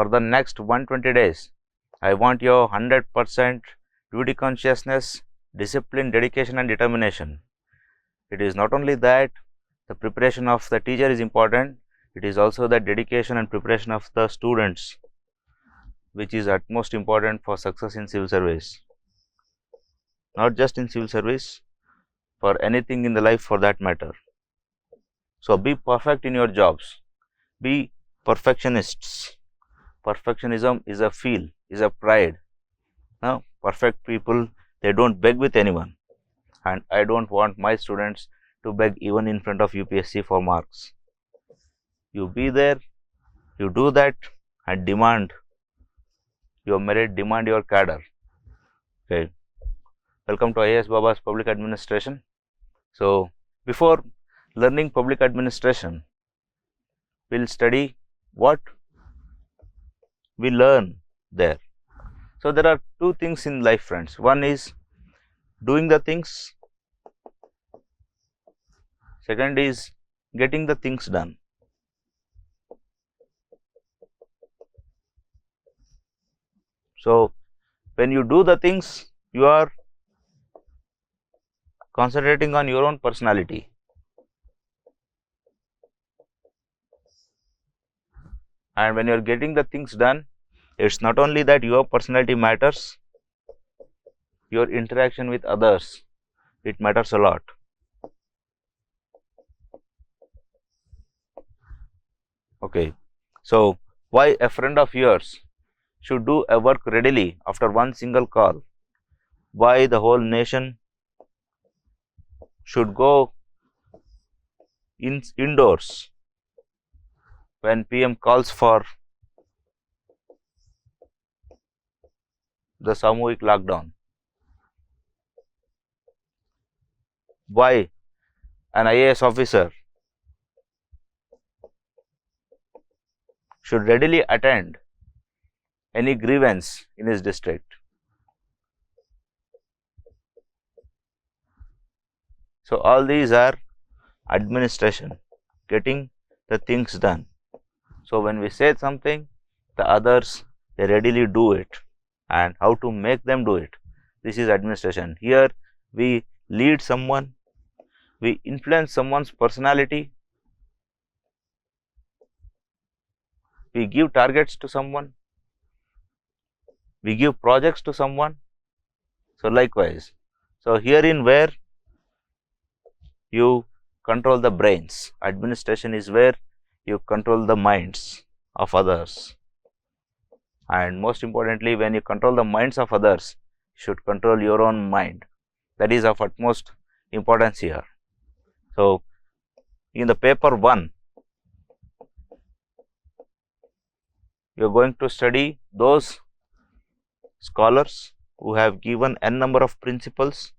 for the next 120 days. I want your 100% duty consciousness, discipline, dedication and determination. It is not only that the preparation of the teacher is important, it is also the dedication and preparation of the students, which is utmost important for success in civil service. Not just in civil service, for anything in the life for that matter. So be perfect in your jobs, be perfectionists. Perfectionism is a feel, is a pride. Now, perfect people, they don't beg with anyone, and I don't want my students to beg even in front of UPSC for marks. You be there, you do that and demand your merit, demand your cadre. Okay. Welcome to IAS Baba's Public Administration. So, before learning public administration, we'll study what we learn there. So, there are two things in life, friends. One is doing the things, second is getting the things done. So, when you do the things, you are concentrating on your own personality. And when you are getting the things done, it's not only that your personality matters, your interaction with others, it matters a lot. Okay, so why a friend of yours should do a work readily after one single call? Why the whole nation should go indoors when PM calls for the Samuhik lockdown? Why an IAS officer should readily attend any grievance in his district? So, all these are administration, getting the things done. So, when we say something, the others, they readily do it, and how to make them do it, this is administration. Here we lead someone, we influence someone's personality, we give targets to someone, we give projects to someone. So, likewise, so herein where you control the brains, administration is where you control the minds of others, and most importantly, when you control the minds of others, you should control your own mind. That is of utmost importance here. So, in the paper 1, you are going to study those scholars who have given n number of principles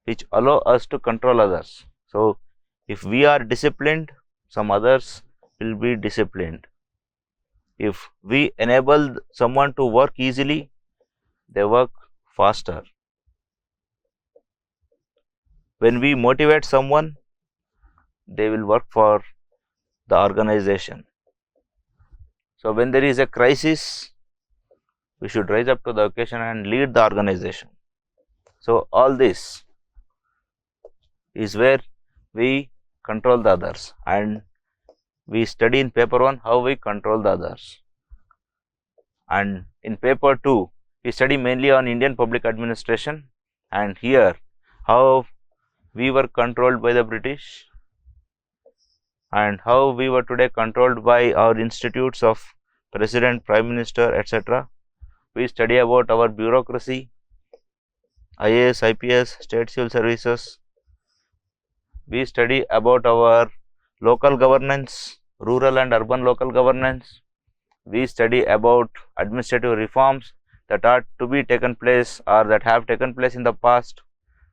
which allow us to control others. So, if we are disciplined, some others will be disciplined. If we enable someone to work easily, they work faster. When we motivate someone, they will work for the organization. So, when there is a crisis, we should rise up to the occasion and lead the organization. So, all this is where we control the others, and we study in paper 1 how we control the others, and in paper 2 we study mainly on Indian public administration, and here how we were controlled by the British and how we were today controlled by our institutes of president, prime minister, etc. We study about our bureaucracy, IAS, IPS, state civil services. We study about our local governance, rural and urban local governance. We study about administrative reforms that are to be taken place or that have taken place in the past.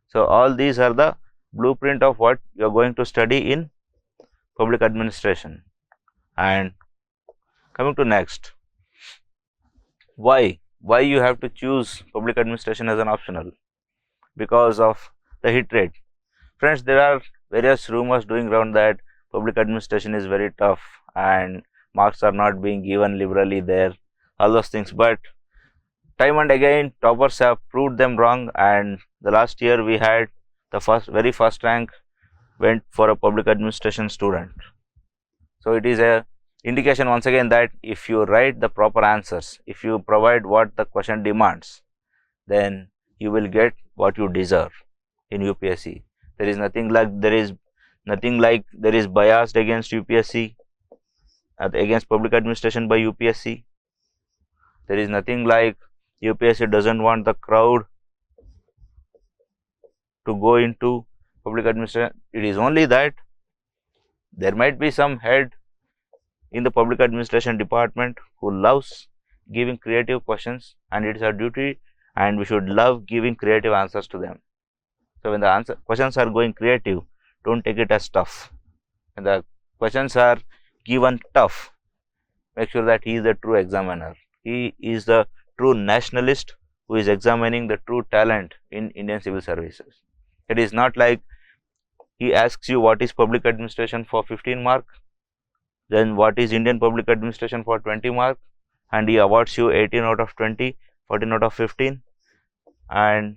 So, all these are the blueprint of what you are going to study in public administration. And coming to next, why you have to choose public administration as an optional? Because of the hit rate. Friends, there are various rumors doing around that public administration is very tough and marks are not being given liberally there, all those things. But time and again, toppers have proved them wrong, and the last year we had the very first rank went for a public administration student. So it is a indication once again that if you write the proper answers, if you provide what the question demands, then you will get what you deserve in UPSC. There is nothing like there is biased against UPSC, against public administration by UPSC. There is nothing like UPSC doesn't want the crowd to go into public administration. It is only that there might be some head in the public administration department who loves giving creative questions, and it is our duty and we should love giving creative answers to them. So when the questions are going creative, don't take it as tough. When the questions are given tough, make sure that he is the true examiner. He is the true nationalist who is examining the true talent in Indian civil services. It is not like he asks you what is public administration for 15 mark, then what is Indian public administration for 20 mark, and he awards you 18 out of 20, 14 out of 15 and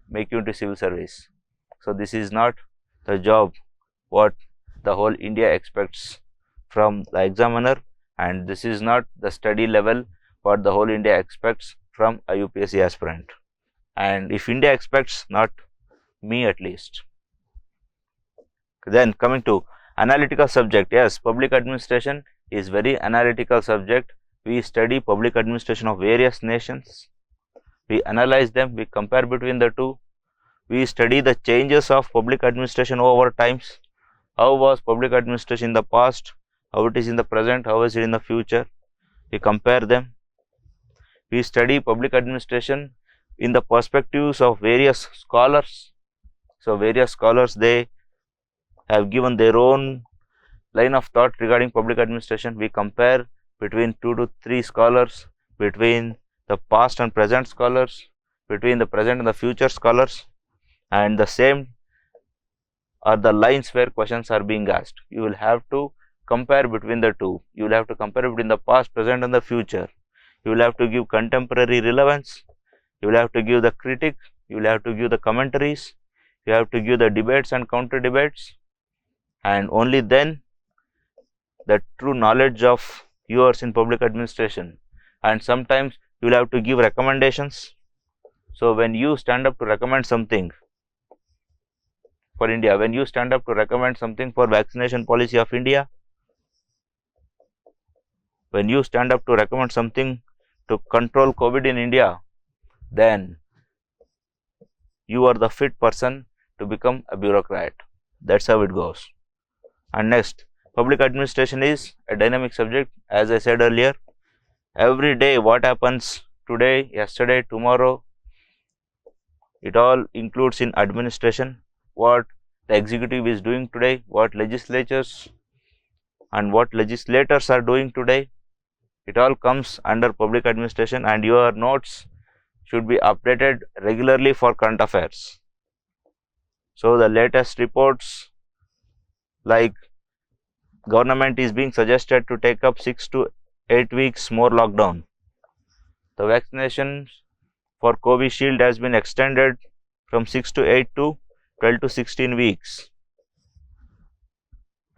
make you into civil service. So this is not the job what the whole India expects from the examiner, and this is not the study level what the whole India expects from a UPSC aspirant. And if India expects, not me at least. Then coming to analytical subject, yes, public administration is very analytical subject. We study public administration of various nations, we analyze them, we compare between the two, we study the changes of public administration over times. How was public administration in the past, how it is in the present, how is it in the future, we compare them. We study public administration in the perspectives of various scholars. So various scholars, they have given their own line of thought regarding public administration. We compare between 2 to 3 scholars, between the past and present scholars, between the present and the future scholars, and the same are the lines where questions are being asked. You will have to compare between the two. You will have to compare between the past, present and the future. You will have to give contemporary relevance. You will have to give the critic. You will have to give the commentaries. You have to give the debates and counter debates, and only then the true knowledge of yours in public administration. And sometimes you will have to give recommendations. So when you stand up to recommend something for India, when you stand up to recommend something for vaccination policy of India, when you stand up to recommend something to control COVID in India, then you are the fit person to become a bureaucrat. That's how it goes. And next, public administration is a dynamic subject. As I said earlier, every day what happens today, yesterday, tomorrow, it all includes in administration. What the executive is doing today, what legislatures and what legislators are doing today, it all comes under public administration, and your notes should be updated regularly for current affairs. So the latest reports, like government is being suggested to take up 6 to 8 weeks more lockdown. The vaccination for Covishield has been extended from 6 to 8 to 12 to 16 weeks.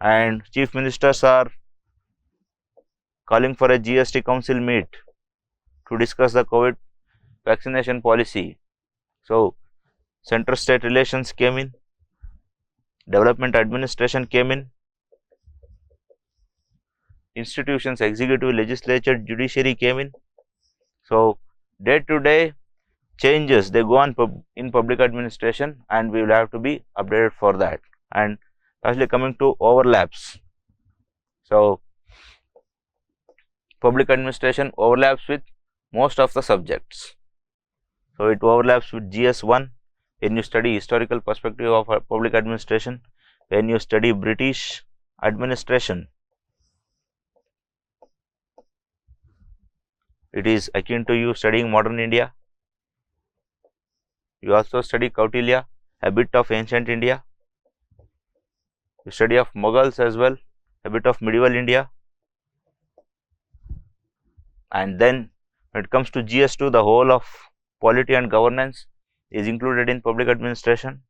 And chief ministers are calling for a GST council meet to discuss the COVID vaccination policy. So center-state relations came in, development administration came in, institutions, executive, legislature, judiciary came in. So day to day changes, they go on in public administration, and we will have to be updated for that. And lastly, coming to overlaps. So public administration overlaps with most of the subjects. So it overlaps with GS1 when you study historical perspective of public administration, when you study British administration, it is akin to you studying modern India. You also study Kautilya, a bit of ancient India. You study of Mughals as well, a bit of medieval India. And then when it comes to GS2, the whole of polity and governance is included in public administration.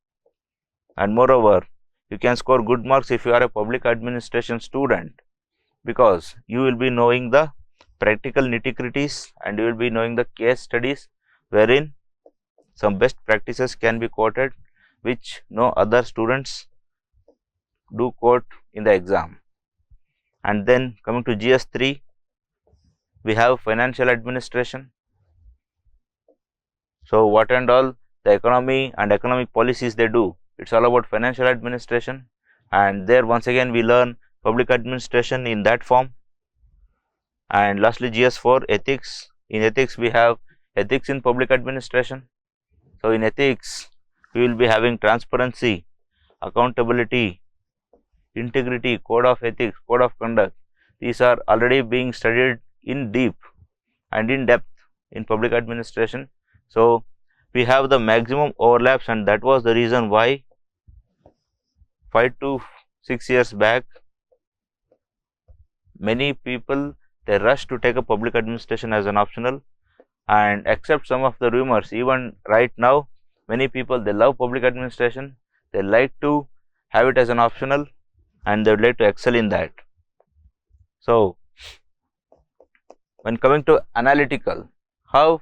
And moreover, you can score good marks if you are a public administration student, because you will be knowing the practical nitty-gritties and you will be knowing the case studies wherein some best practices can be quoted which no other students do quote in the exam. And then coming to GS3, we have financial administration. So what and all the economy and economic policies they do, it's all about financial administration, and there once again we learn public administration in that form. And lastly, GS4, ethics. In ethics we have ethics in public administration. So in ethics we will be having transparency, accountability, integrity, code of ethics, code of conduct. These are already being studied in deep and in depth in public administration. So we have the maximum overlaps, and that was the reason why 5 to 6 years back many people they rush to take a public administration as an optional, and accept some of the rumors. Even right now many people they love public administration, they like to have it as an optional and they would like to excel in that. So when coming to analytical, how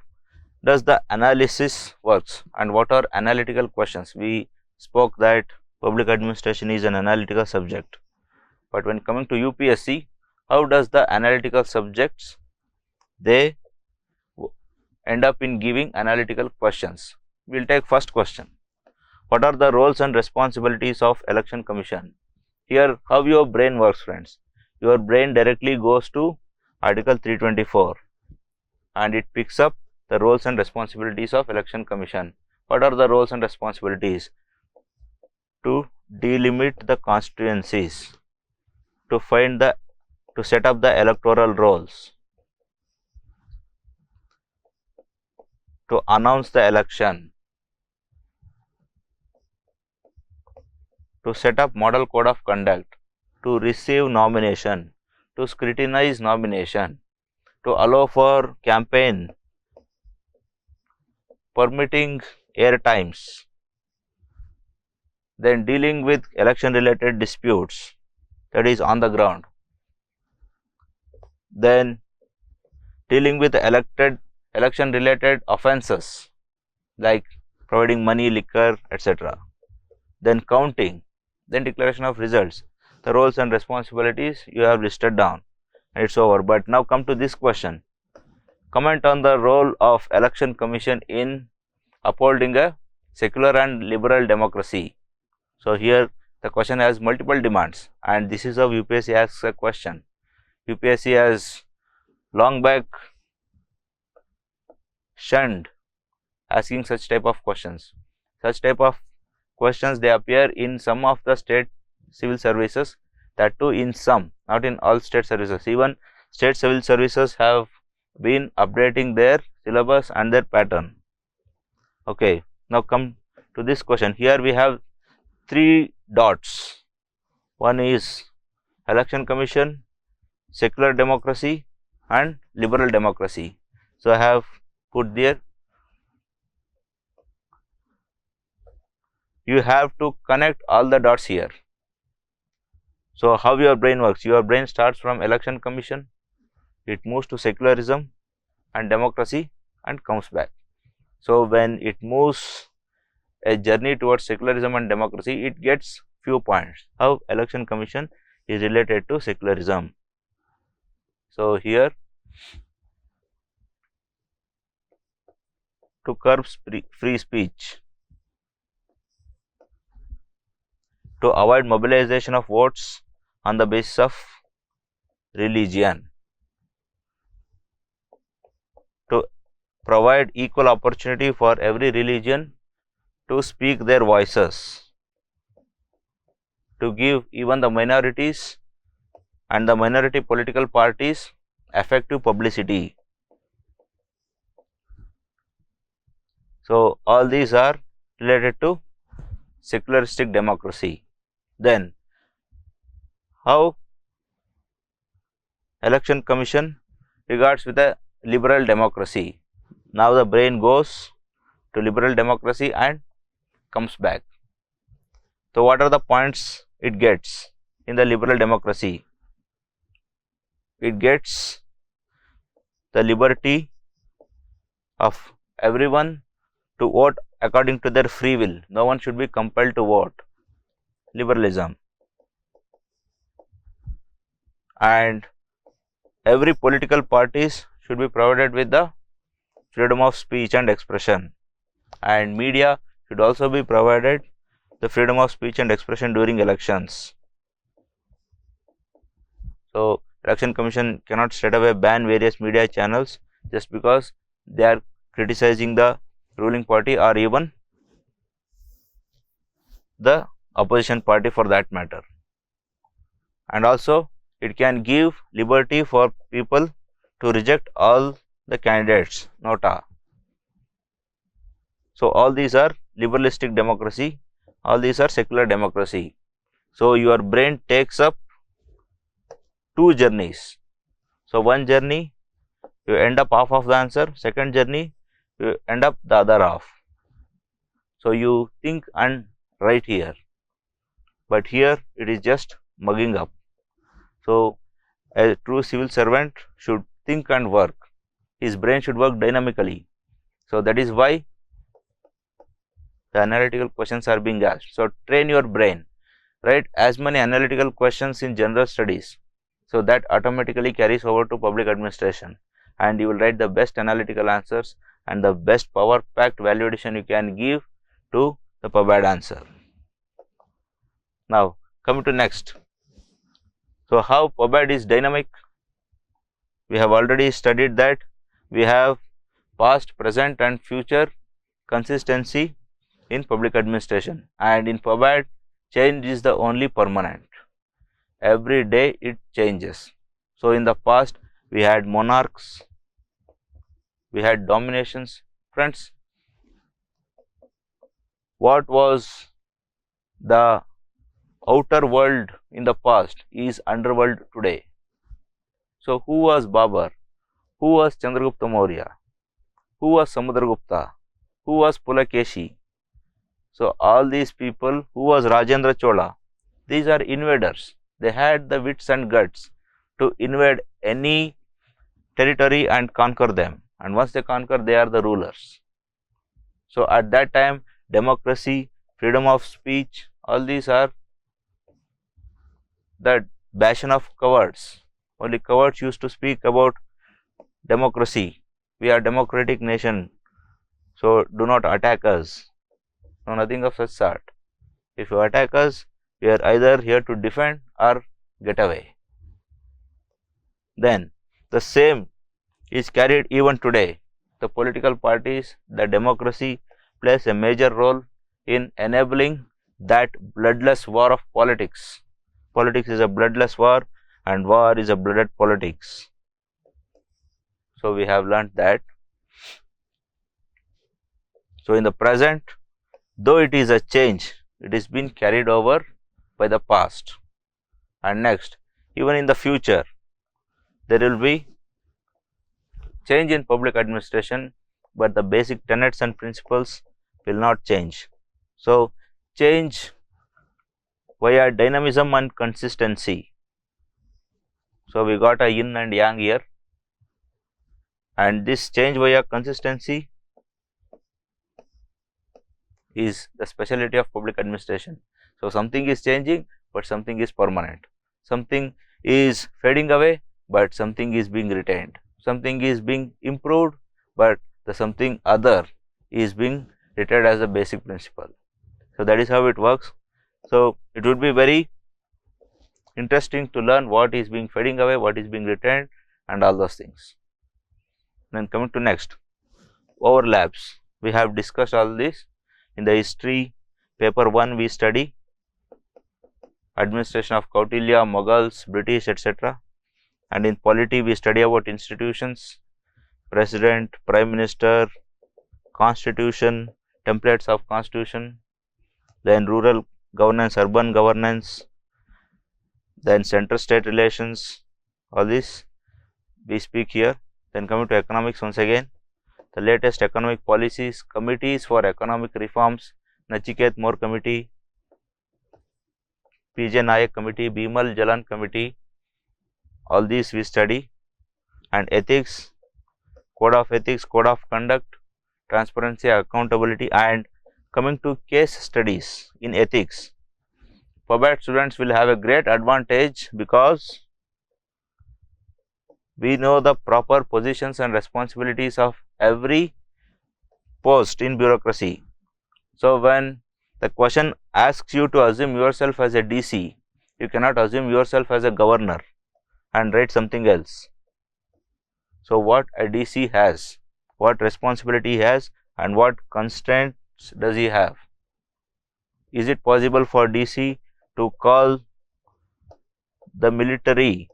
does the analysis works and what are analytical questions? We spoke that public administration is an analytical subject, but when coming to UPSC, how does the analytical subjects they end up in giving analytical questions? We will take first question. What are the roles and responsibilities of Election Commission? Here how your brain works, friends. Your brain directly goes to Article 324 and it picks up the roles and responsibilities of Election Commission. What are the roles and responsibilities? To delimit the constituencies, to set up the electoral rolls, to announce the election, to set up model code of conduct, to receive nomination, to scrutinize nomination, to allow for campaign, permitting air times, then dealing with election related disputes, that is on the ground, then dealing with election related offences like providing money, liquor, etc., then counting, then declaration of results. The roles and responsibilities you have listed down and it's over. But now come to this question. Comment on the role of Election Commission in upholding a secular and liberal democracy. So here the question has multiple demands and this is how UPSC asks a question. UPSC has long back shunned asking such type of questions. Such type of questions they appear in some of the state civil services, that too in some, not in all state services. Even state civil services have been updating their syllabus and their pattern. Okay, now come to this question. Here we have 3 dots. One is Election Commission, secular democracy and liberal democracy. So I have put there. You have to connect all the dots here. So how your brain works? Your brain starts from Election Commission, it moves to secularism and democracy and comes back. So when it moves a journey towards secularism and democracy, it gets few points. How Election Commission is related to secularism. So here, to curb free speech, to avoid mobilization of votes on the basis of religion, to provide equal opportunity for every religion to speak their voices, to give even the minorities and the minority political parties effective publicity. So all these are related to secularistic democracy. Then how Election Commission regards with the liberal democracy. Now the brain goes to liberal democracy and comes back. So what are the points it gets in the liberal democracy? It gets the liberty of everyone to vote according to their free will. No one should be compelled to vote. Liberalism. And every political parties should be provided with the freedom of speech and expression. And media should also be provided the freedom of speech and expression during elections. So Election Commission cannot straight away ban various media channels just because they are criticizing the ruling party or even the opposition party for that matter. And also it can give liberty for people to reject all the candidates, nota. So all these are liberalistic democracy, all these are secular democracy. So your brain takes up two journeys. So one journey you end up half of the answer, second journey you end up the other half. So you think and write here, but here it is just mugging up. So a true civil servant should think and work. His brain should work dynamically. So that is why the analytical questions are being asked. So train your brain, write as many analytical questions in general studies. So that automatically carries over to public administration, and you will write the best analytical answers and the best power packed value addition you can give to the PubAD answer. Now coming to next. So how PubAD is dynamic? We have already studied that we have past, present and future consistency in public administration, and in PubAD change is the only permanent. Every day it changes. So in the past we had monarchs, we had dominations. Friends, what was the outer world in the past is underworld today. So who was Babur? Who was Chandragupta Maurya? Who was Samudragupta? Who was Pulakeshi? So all these people, who was Rajendra Chola? These are invaders. They had the wits and guts to invade any territory and conquer them, and once they conquer, they are the rulers. So at that time, democracy, freedom of speech, all these are the bastion of cowards. Only cowards used to speak about democracy. We are democratic nation, so do not attack us. No, nothing of such sort. If you attack us, we are either here to defend or get away. Then the same is carried even today. The political parties, the democracy plays a major role in enabling that bloodless war of politics. Politics is a bloodless war and war is a blooded politics. So we have learnt that. So in the present, though it is a change, it is been carried over by the past, and next, even in the future, there will be change in public administration, but the basic tenets and principles will not change. So change via dynamism and consistency. So we got a yin and yang here, and this change via consistency is the specialty of public administration. So something is changing, but something is permanent. Something is fading away, but something is being retained. Something is being improved, but the something other is being retained as a basic principle. So that is how it works. So it would be very interesting to learn what is being fading away, what is being retained, and all those things. Then coming to next, overlaps. We have discussed all this in the history paper 1. We study administration of Kautilya, Mughals, British, etc. And in polity we study about institutions, president, prime minister, constitution, templates of constitution, then rural governance, urban governance, then center state relations, all this we speak here. Then coming to economics once again, the latest economic policies, committees for economic reforms, Nachiket More Committee, PJ Nayak Committee, Bimal Jalan Committee, all these we study. And ethics, code of ethics, code of conduct, transparency, accountability. And coming to case studies in ethics, PUBAT students will have a great advantage because we know the proper positions and responsibilities of every post in bureaucracy. So when the question asks you to assume yourself as a DC, you cannot assume yourself as a governor and write something else. So what a DC has, what responsibility he has, and what constraints does he have? Is it possible for DC to call the military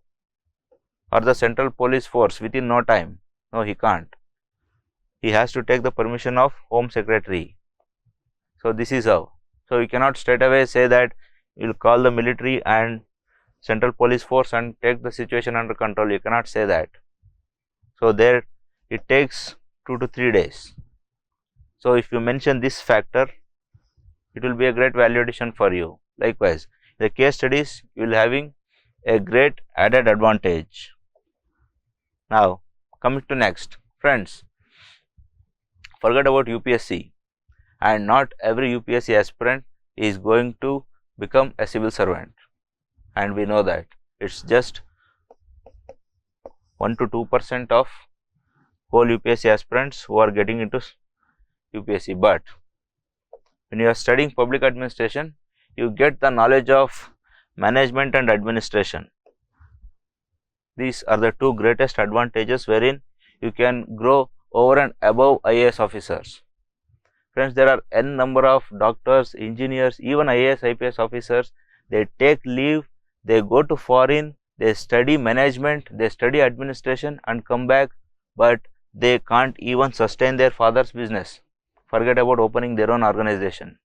or the central police force within no time? No, he can't. He has to take the permission of Home Secretary. So this is how. So you cannot straight away say that you will call the military and central police force and take the situation under control. You cannot say that. So there it takes 2 to 3 days. So if you mention this factor, it will be a great value addition for you. Likewise, the case studies you will having a great added advantage. Now coming to next, friends, forget about UPSC, and not every UPSC aspirant is going to become a civil servant, and we know that it's just 1 to 2% of whole UPSC aspirants who are getting into UPSC. But when you are studying public administration, you get the knowledge of management and administration. These are the two greatest advantages wherein you can grow over and above IAS officers. Friends, there are n number of doctors, engineers, even IAS, IPS officers. They take leave, they go to foreign, they study management, they study administration and come back, but they can't even sustain their father's business. Forget about opening their own organization.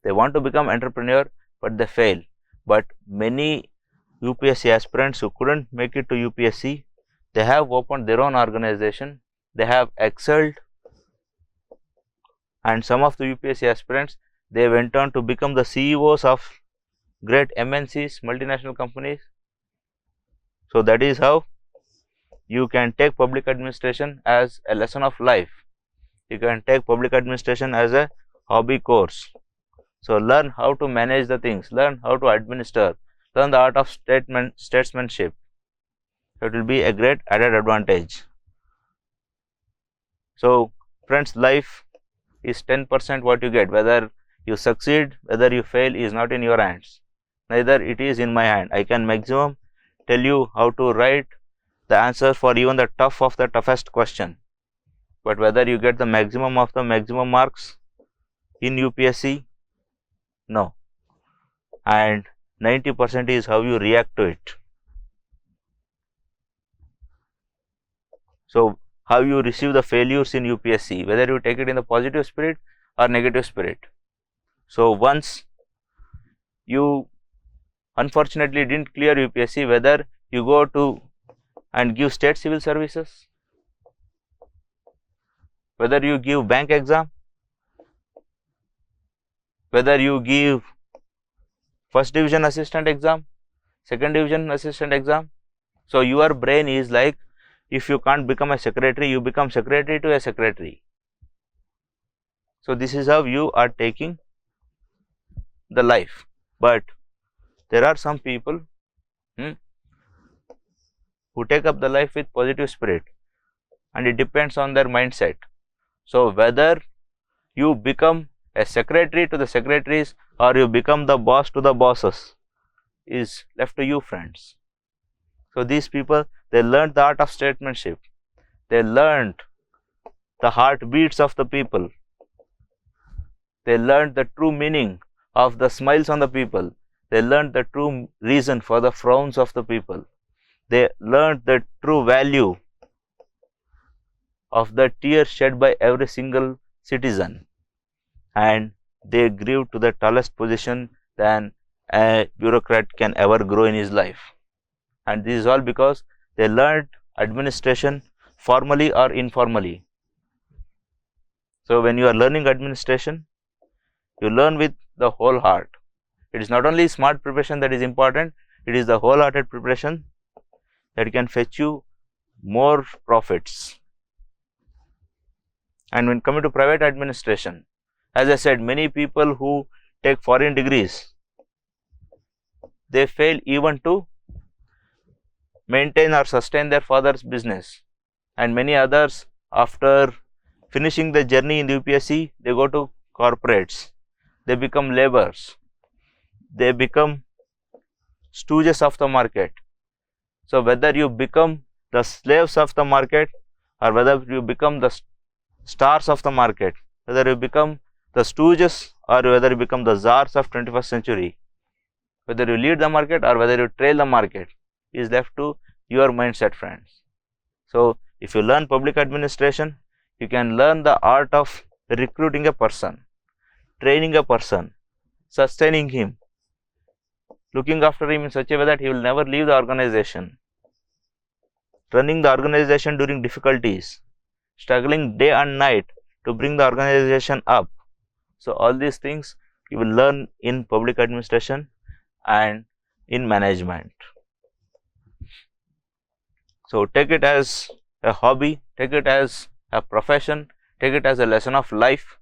They want to become entrepreneur, but they fail. But many UPSC aspirants who couldn't make it to UPSC, they have opened their own organization, they have excelled, and some of the UPSC aspirants, they went on to become the CEOs of great MNCs, multinational companies. So that is how you can take public administration as a lesson of life. You can take public administration as a hobby course. So learn how to manage the things, learn how to administer, learn the art of statesmanship. It will be a great added advantage. So friends, life is 10% what you get. Whether you succeed, whether you fail is not in your hands. Neither it is in my hand. I can maximum tell you how to write the answer for even the tough of the toughest question. But whether you get the maximum of the maximum marks in UPSC, no. And 90% is how you react to it. So how you receive the failures in UPSC, whether you take it in the positive spirit or negative spirit. So once you unfortunately didn't clear UPSC, whether you go to and give state civil services, whether you give bank exam, whether you give first division assistant exam, second division assistant exam. So your brain is like, if you can't become a secretary, you become secretary to a secretary. So this is how you are taking the life. But there are some people who take up the life with positive spirit, and it depends on their mindset. So whether you become a secretary to the secretaries or you become the boss to the bosses is left to you, friends. So these people, they learned the art of statesmanship. They learned the heartbeats of the people. They learned the true meaning of the smiles on the people. They learned the true reason for the frowns of the people. They learned the true value of the tears shed by every single citizen. And they grew to the tallest position than a bureaucrat can ever grow in his life. And this is all because they learned administration formally or informally. So when you are learning administration, you learn with the whole heart. It is not only smart preparation that is important, it is the wholehearted preparation that can fetch you more profits. And when coming to private administration, as I said, many people who take foreign degrees, they fail even to maintain or sustain their father's business, and many others, after finishing the journey in the UPSC, they go to corporates, they become laborers, they become stooges of the market. So whether you become the slaves of the market or whether you become the stars of the market, whether you become the stooges or whether you become the czars of 21st century, whether you lead the market or whether you trail the market, is left to your mindset, friends. So if you learn public administration, you can learn the art of recruiting a person, training a person, sustaining him, looking after him in such a way that he will never leave the organization, running the organization during difficulties, struggling day and night to bring the organization up. So all these things you will learn in public administration and in management. So take it as a hobby, take it as a profession, take it as a lesson of life,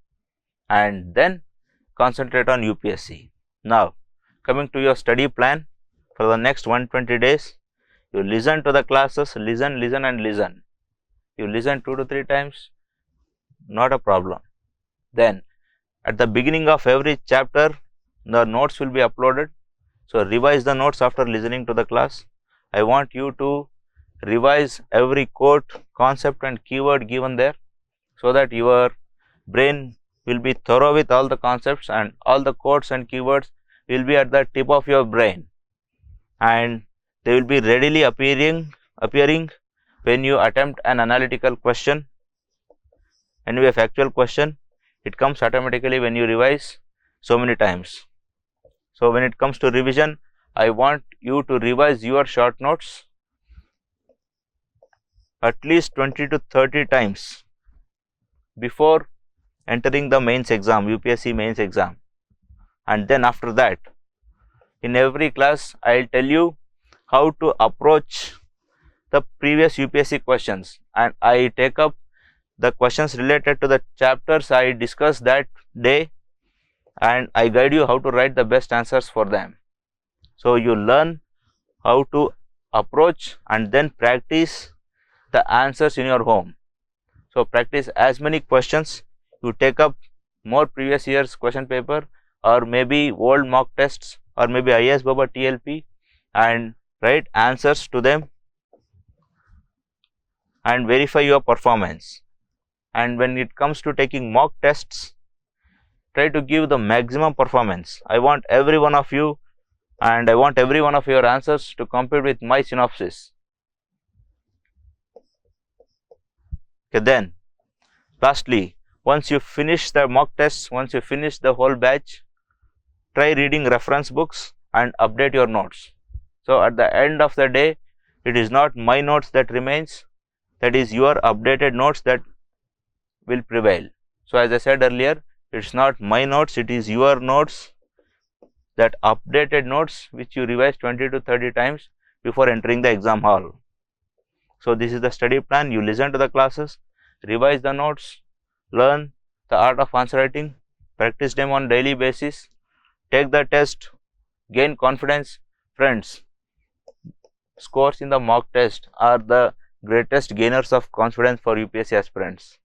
and then concentrate on UPSC. Now coming to your study plan for the next 120 days, you listen to the classes, listen and listen. You listen 2 to 3 times, not a problem. Then at the beginning of every chapter, the notes will be uploaded. So revise the notes after listening to the class. I want you to revise every quote, concept and keyword given there, so that your brain will be thorough with all the concepts and all the quotes and keywords will be at the tip of your brain, and they will be readily appearing when you attempt an analytical question. Anyway, factual question, it comes automatically when you revise so many times. So when it comes to revision, I want you to revise your short notes at least 20 to 30 times before entering the mains exam, UPSC mains exam. And then after that, in every class, I will tell you how to approach the previous UPSC questions, and I take up the questions related to the chapters I discussed that day, and I guide you how to write the best answers for them. So you learn how to approach and then practice the answers in your home. So practice as many questions, you take up more previous year's question paper or maybe old mock tests or maybe IAS Baba TLP and write answers to them and verify your performance. And when it comes to taking mock tests, try to give the maximum performance. I want every one of you and I want every one of your answers to compete with my synopsis. Okay, then lastly, once you finish the mock tests, once you finish the whole batch, try reading reference books and update your notes. So at the end of the day, it is not my notes that remains, that is your updated notes that will prevail. So as I said earlier, it's not my notes, it is your notes, that updated notes which you revise 20 to 30 times before entering the exam hall. So this is the study plan. You listen to the classes, revise the notes, learn the art of answer writing, practice them on daily basis, take the test, gain confidence. Friends, scores in the mock test are the greatest gainers of confidence for UPSC aspirants.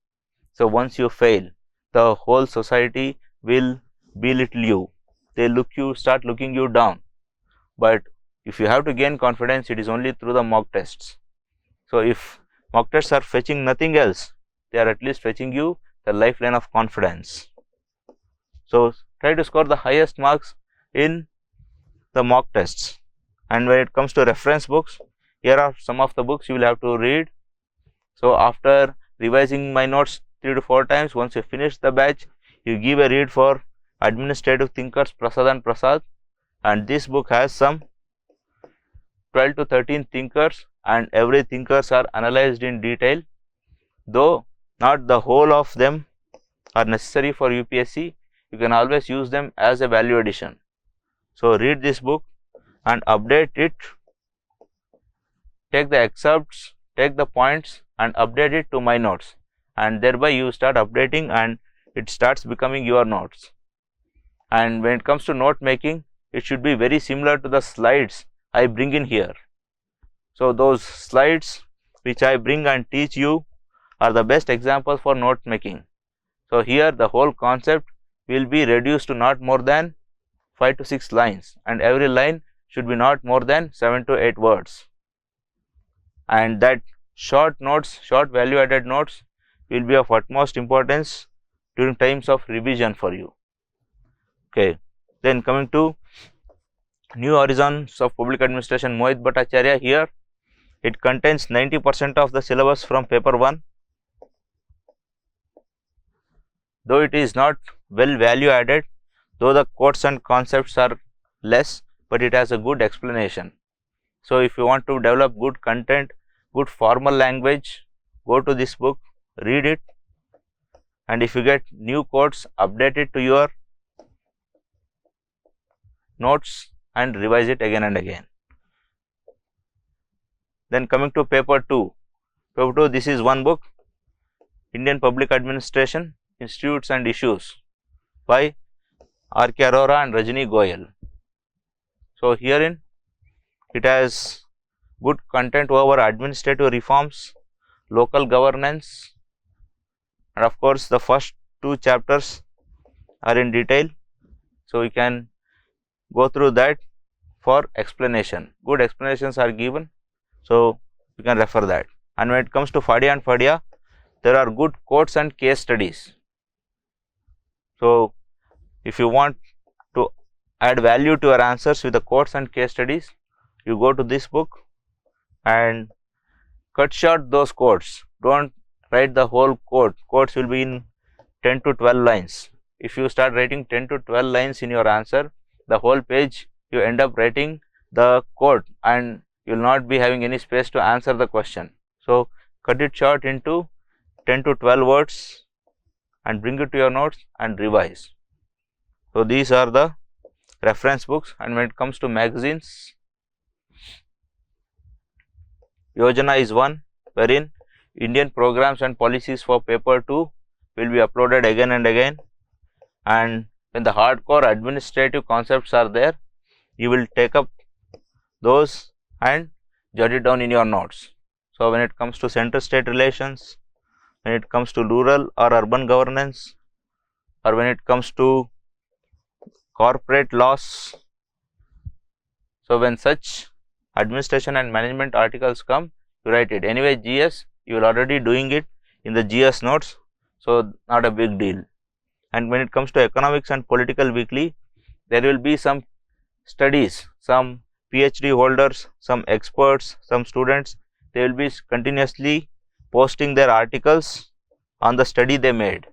So once you fail, the whole society will belittle you. They start looking you down. But if you have to gain confidence, it is only through the mock tests. So if mock tests are fetching nothing else, they are at least fetching you the lifeline of confidence. So try to score the highest marks in the mock tests. And when it comes to reference books, here are some of the books you will have to read. So after revising my notes 3 to 4 times, once you finish the batch, you give a read for Administrative Thinkers Prasad and Prasad, and this book has some 12 to 13 thinkers and every thinkers are analyzed in detail Though not the whole of them are necessary for UPSC, you can always use them as a value addition. So read this book and update it, take the excerpts, take the points and update it to my notes, and thereby you start updating and it starts becoming your notes. And when it comes to note making, it should be very similar to the slides I bring in here. So those slides which I bring and teach you are the best examples for note making. So here the whole concept will be reduced to not more than 5 to 6 lines, and every line should be not more than 7 to 8 words. And that short notes, short value added notes will be of utmost importance during times of revision for you. Okay, then coming to New Horizons of Public Administration, Mohit Bhattacharya. Here it contains 90% of the syllabus from paper 1. Though it is not well value added, though the quotes and concepts are less, but it has a good explanation. So if you want to develop good content, good formal language, go to this book, read it, and if you get new quotes, update it to your notes and revise it again and again. Then coming to paper 2. Paper 2, this is one book, Indian Public Administration, Institutes and Issues by R.K. Arora and Rajni Goyal. So herein it has good content over administrative reforms, local governance, and of course the first 2 chapters are in detail. So you can go through that for explanation. Good explanations are given, so you can refer that. And when it comes to Fadia and Fadia, there are good quotes and case studies. So if you want to add value to your answers with the quotes and case studies, you go to this book and cut short those quotes. Don't write the whole quote. Quotes will be in 10 to 12 lines. If you start writing 10 to 12 lines in your answer, the whole page you end up writing the quote and you will not be having any space to answer the question. So cut it short into 10 to 12 words and bring it to your notes and revise. So these are the reference books. And when it comes to magazines, Yojana is one, wherein Indian programs and policies for paper 2 will be uploaded again and again, and when the hardcore administrative concepts are there, you will take up those and jot it down in your notes. So when it comes to center-state relations, when it comes to rural or urban governance, or when it comes to corporate laws, so when such administration and management articles come, you write it. Anyway, GS, you are already doing it in the GS notes, so not a big deal. And when it comes to economics and political weekly, there will be some studies, some PhD holders, some experts, some students, they will be continuously posting their articles on the study they made.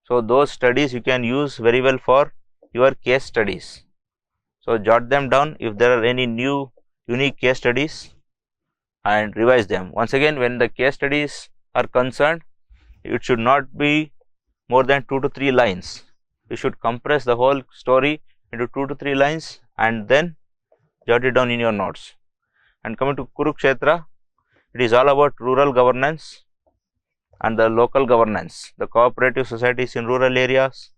So those studies you can use very well for your case studies. So jot them down if there are any new unique case studies and revise them. Once again, when the case studies are concerned, it should not be more than 2 to 3 lines. You should compress the whole story into 2 to 3 lines and then jot it down in your notes. And coming to Kurukshetra, it is all about rural governance and the local governance, the cooperative societies in rural areas,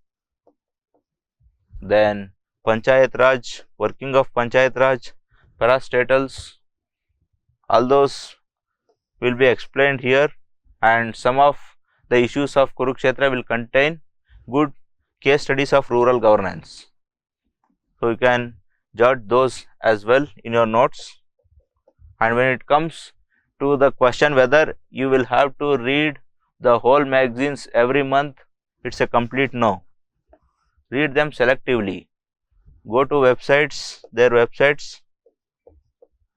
then Panchayat Raj, working of Panchayat Raj, parastatals, all those will be explained here, and some of the issues of Kurukshetra will contain good case studies of rural governance. So you can jot those as well in your notes. And when it comes to the question whether you will have to read the whole magazines every month, it's a complete no. Read them selectively. Go to websites, their websites,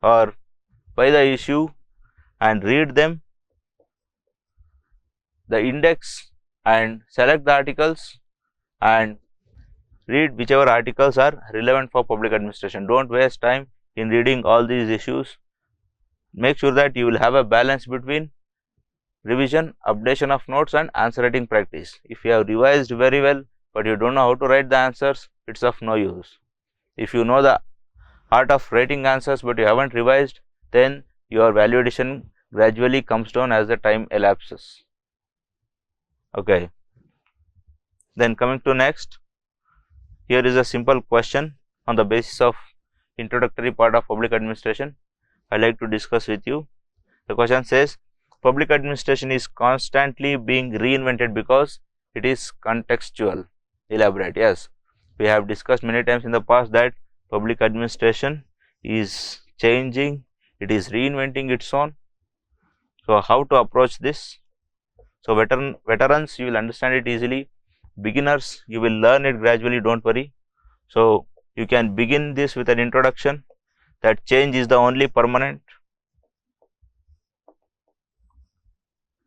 or buy the issue and read them, the index, and select the articles and read whichever articles are relevant for public administration. Don't waste time in reading all these issues. Make sure that you will have a balance between revision, updation of notes and answer writing practice. If you have revised very well but you don't know how to write the answers, it's of no use. If you know the art of writing answers but you haven't revised, then your value addition gradually comes down as the time elapses. Okay. Then coming to next, here is a simple question on the basis of introductory part of public administration I like to discuss with you. The question says, public administration is constantly being reinvented because it is contextual. Elaborate. Yes, we have discussed many times in the past that public administration is changing, it is reinventing its own. So how to approach this? So veterans, you will understand it easily. Beginners, you will learn it gradually, don't worry. So you can begin this with an introduction that change is the only permanent.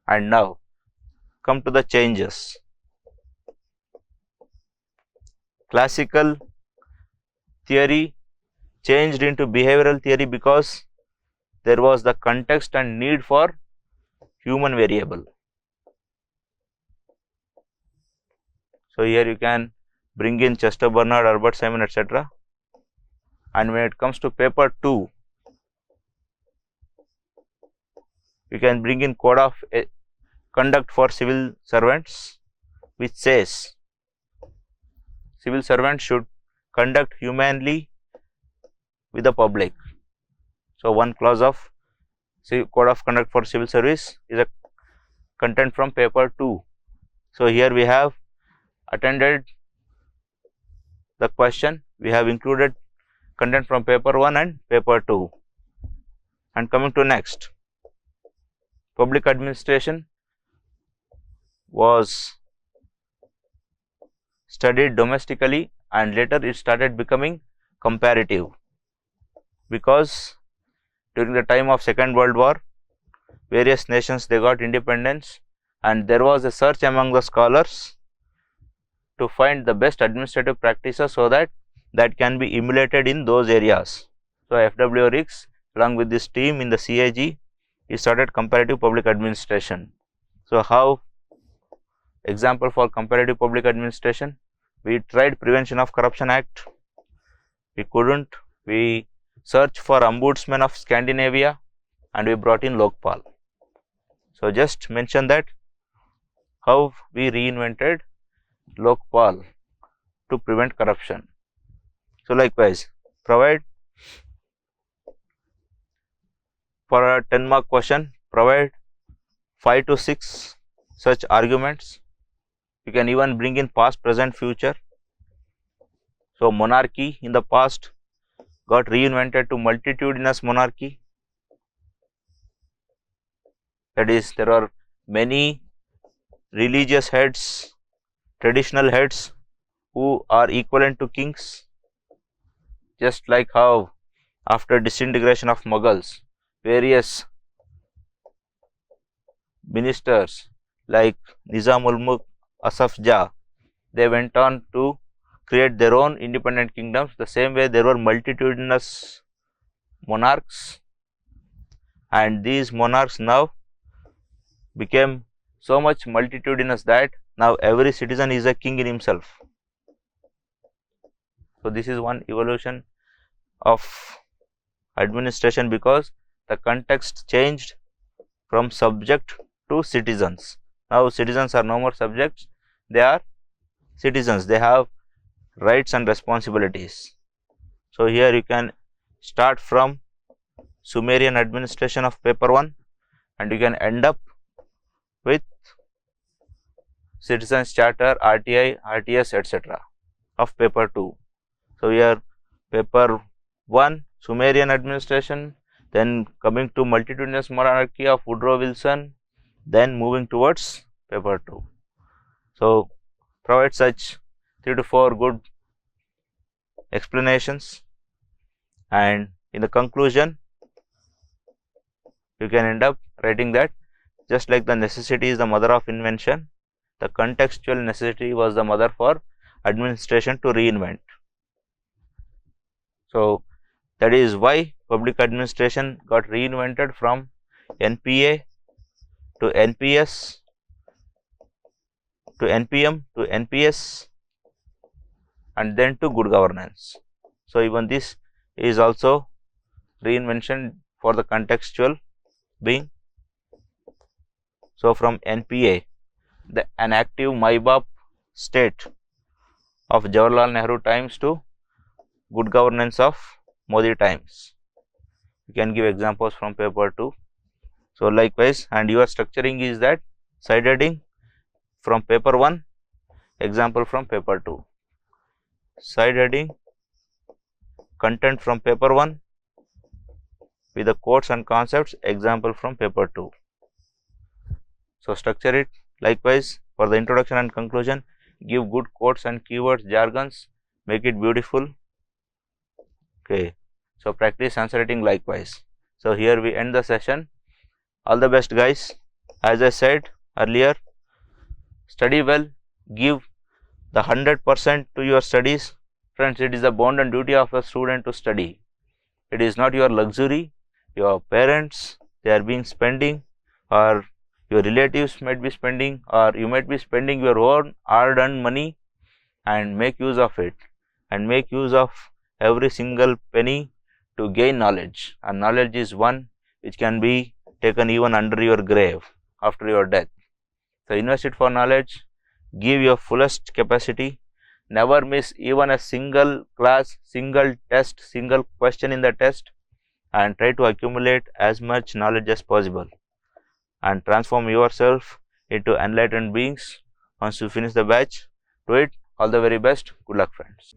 And now come to the changes. Classical theory changed into behavioral theory because there was the context and need for human variable. So here you can bring in Chester Bernard, Herbert Simon, etc. And when it comes to paper 2, you can bring in code of conduct for civil servants, which says civil servants should conduct humanely with the public. So one clause of code of conduct for civil service is a content from paper 2. So here we have attended the question, we have included content from paper 1 and paper 2. And coming to next, public administration was studied domestically and later it started becoming comparative, because during the time of Second World War, various nations, they got independence, and there was a search among the scholars to find the best administrative practices so that can be emulated in those areas. So F.W. Riggs along with this team in the CAG, he started comparative public administration. So how? Example for comparative public administration, we tried Prevention of Corruption Act, we couldn't, we searched for Ombudsman of Scandinavia and we brought in Lokpal. So just mention that how we reinvented Lokpal to prevent corruption. So likewise, provide for a 10-mark question, provide 5 to 6 such arguments. You can even bring in past, present, future. So monarchy in the past got reinvented to multitudinous monarchy. That is, there are many religious heads, traditional heads who are equivalent to kings, just like how after disintegration of Mughals, various ministers like Nizam ul Mulk, Asaf Jah, they went on to create their own independent kingdoms. The same way there were multitudinous monarchs, and these monarchs now became so much multitudinous that now every citizen is a king in himself. So this is one evolution of administration, because the context changed from subject to citizens. Now citizens are no more subjects, they are citizens, they have rights and responsibilities. So here you can start from Sumerian administration of paper 1 and you can end up with Citizens Charter, RTI, RTS, etc. of paper 2. So here paper 1 Sumerian administration, then coming to multitudinous monarchy of Woodrow Wilson, then moving towards paper 2. So provide such 3 to 4 good explanations, and in the conclusion you can end up writing that just like the necessity is the mother of invention, the contextual necessity was the mother for administration to reinvent. So that is why public administration got reinvented from NPA to NPS to NPM to NPS and then to good governance. So even this is also reinvention for the contextual being. So from NPA, an active MyBop state of Jawaharlal Nehru times to good governance of Modi times. You can give examples from paper 2. So likewise, and your structuring is that side heading from paper 1, example from paper 2. Side heading, content from paper 1 with the quotes and concepts, example from paper 2. So structure it. Likewise, for the introduction and conclusion, give good quotes and keywords, jargons, make it beautiful. Okay. So practice answer writing likewise. So here we end the session. All the best, guys. As I said earlier, study well, give the 100% to your studies. Friends, it is the bond and duty of a student to study. It is not your luxury. Your parents, they are being spending, or your relatives might be spending, or you might be spending your own hard-earned money, and make use of it, and make use of every single penny to gain knowledge. And knowledge is one which can be taken even under your grave after your death. So invest it for knowledge, give your fullest capacity, never miss even a single class, single test, single question in the test, and try to accumulate as much knowledge as possible and transform yourself into enlightened beings. Once you finish the batch, do it. All the very best. Good luck, friends.